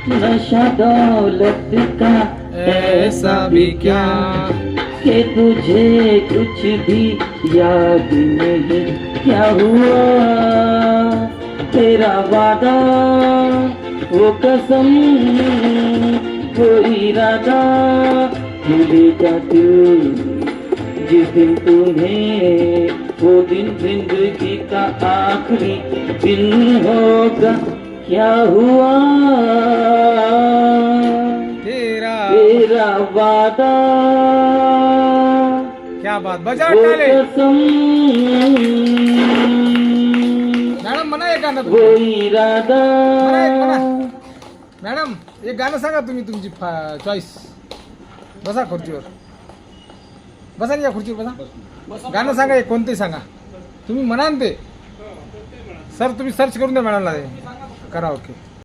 नशा दौलत का ऐसा भी क्या कि तुझे कुछ भी याद नहीं। क्या हुआ तेरा वादा, वो कसम, वो इरादा भूलेगा तू जिस दिन तुम्हें, वो दिन जिंदगी का आखिरी दिन होगा। क्या हुआ तेरा वादा, क्या बात, बजा वो टाळे. कसम, मॅडम म्हणा एक गाणं वो तुम्ही. इरादा। म्हणा. मॅडम एक गाणं सांगा तुम्ही, तुमची चॉईस. बसा खुर्चीवर, बसा ना या खुर्चीवर बसा. गाणं सांगा एक, कोणते सांगा तुम्ही म्हणा ना ते. सर तुम्ही सर्च करून द्या मॅडमला, करा. ओके.